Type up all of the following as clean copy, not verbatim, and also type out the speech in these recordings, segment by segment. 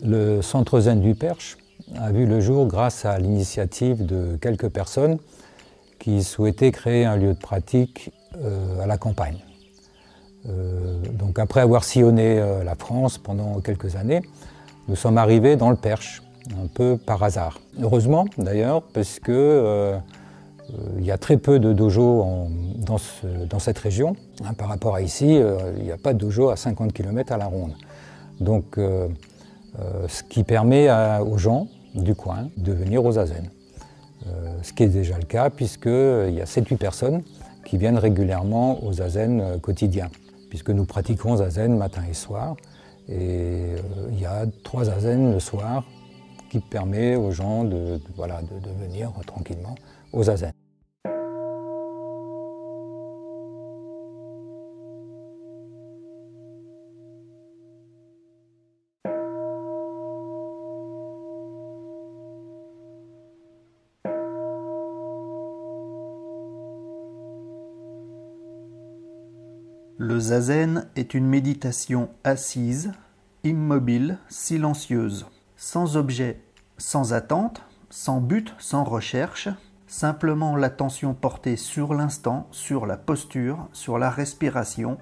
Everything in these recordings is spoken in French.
Le centre zen du Perche a vu le jour grâce à l'initiative de quelques personnes qui souhaitaient créer un lieu de pratique à la campagne. Donc après avoir sillonné la France pendant quelques années, nous sommes arrivés dans le Perche, un peu par hasard. Heureusement d'ailleurs, parce que il y a très peu de dojos dans cette région. Par rapport à ici, il n'y a pas de dojo à 50 km à la ronde. Donc, ce qui permet aux gens du coin de venir au zazen. Ce qui est déjà le cas, puisqu'il y a 7-8 personnes qui viennent régulièrement au zazen quotidien, puisque nous pratiquons zazen matin et soir. Et il y a 3 zazen le soir qui permet aux gens de venir tranquillement au zazen. Le zazen est une méditation assise, immobile, silencieuse, sans objet, sans attente, sans but, sans recherche, simplement l'attention portée sur l'instant, sur la posture, sur la respiration,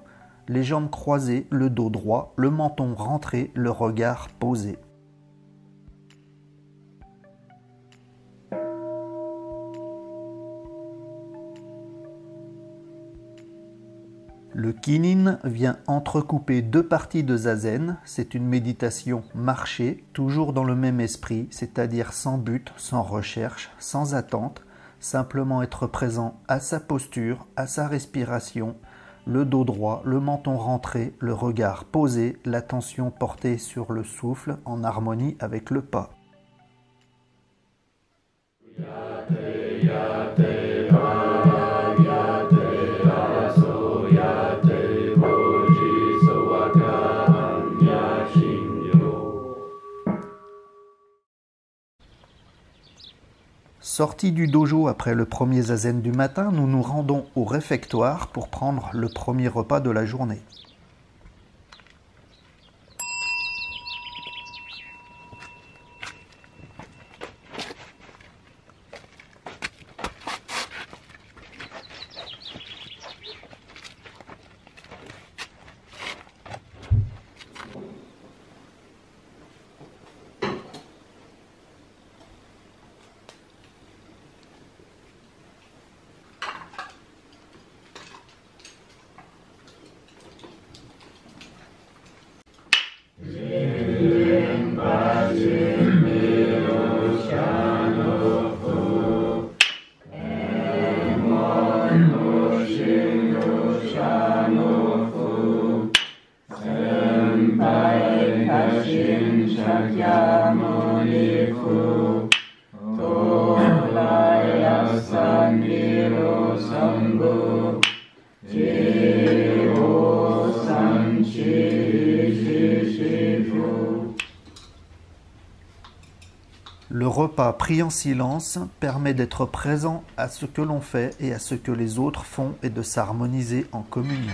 les jambes croisées, le dos droit, le menton rentré, le regard posé. Le kinin vient entrecouper 2 parties de zazen. C'est une méditation marchée, toujours dans le même esprit, c'est-à-dire sans but, sans recherche, sans attente, simplement être présent à sa posture, à sa respiration, le dos droit, le menton rentré, le regard posé, l'attention portée sur le souffle en harmonie avec le pas. Sortis du dojo après le premier zazen du matin, nous nous rendons au réfectoire pour prendre le premier repas de la journée. Le repas pris en silence permet d'être présent à ce que l'on fait et à ce que les autres font et de s'harmoniser en communion.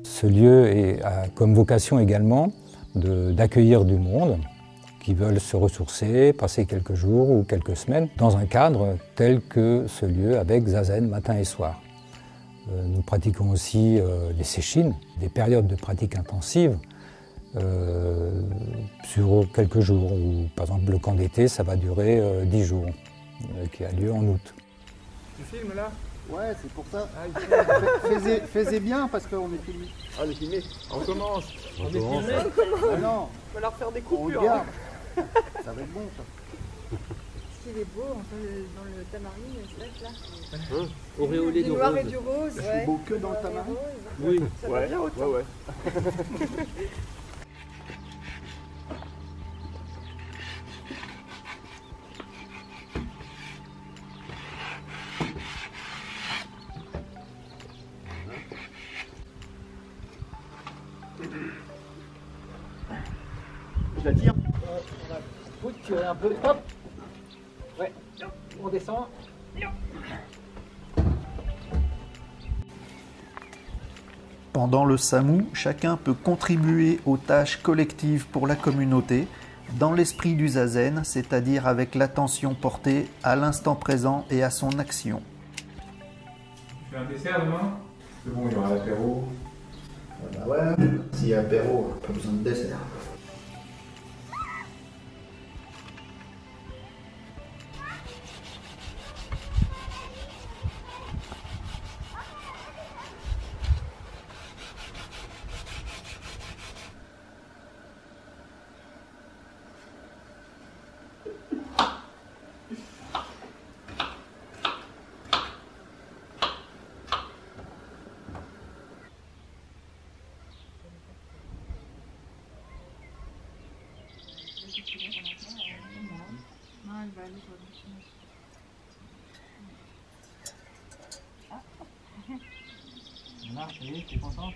Ce lieu a comme vocation également d'accueillir du monde qui veulent se ressourcer, passer quelques jours ou quelques semaines dans un cadre tel que ce lieu avec zazen matin et soir. Nous pratiquons aussi les séchines, des périodes de pratique intensive sur quelques jours. Par exemple, le camp d'été, ça va durer 10 jours, qui a lieu en août. Tu filmes là? Ouais, c'est pour ça. Faisez bien parce qu'on est filmé. Ah, on est filmé. On commence. On est filmé. Ah non, On va leur faire des on coupures. regarde. Ça va être bon ça. Il est beau, enfin, dans le tamarin, c'est là. Auréolé Du de noir et rose. du rose. Je suis beau que dans le tamarin. Oui. Ça va bien autant. Ouais. Je la tire. tirez un peu, hop. Ouais, on descend. Pendant le SAMU, chacun peut contribuer aux tâches collectives pour la communauté, dans l'esprit du zazen, c'est-à-dire avec l'attention portée à l'instant présent et à son action. Tu fais un dessert demain? C'est bon, il y aura l'apéro. Bah ouais, s'il y a apéro, pas besoin de dessert. Non, elle va aller sur le chemin. Voilà, ça y est, t'es content?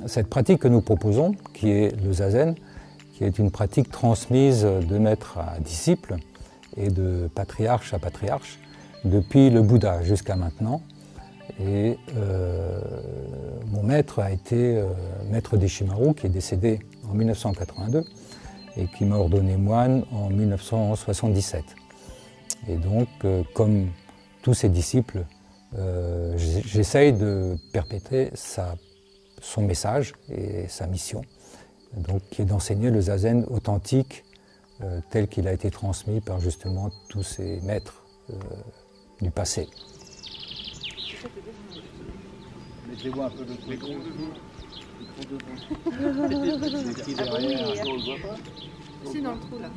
Cette pratique que nous proposons, qui est le zazen, qui est une pratique transmise de maître à disciple et de patriarche à patriarche depuis le Bouddha jusqu'à maintenant. Et mon maître a été maître d'Ishimaru, qui est décédé en 1982 et qui m'a ordonné moine en 1977. Et donc, comme tous ses disciples, j'essaye de perpétrer son message et sa mission, donc, qui est d'enseigner le zazen authentique tel qu'il a été transmis par justement tous ces maîtres du passé. Mettez-vous un peu le truc. Si, dans le trou là.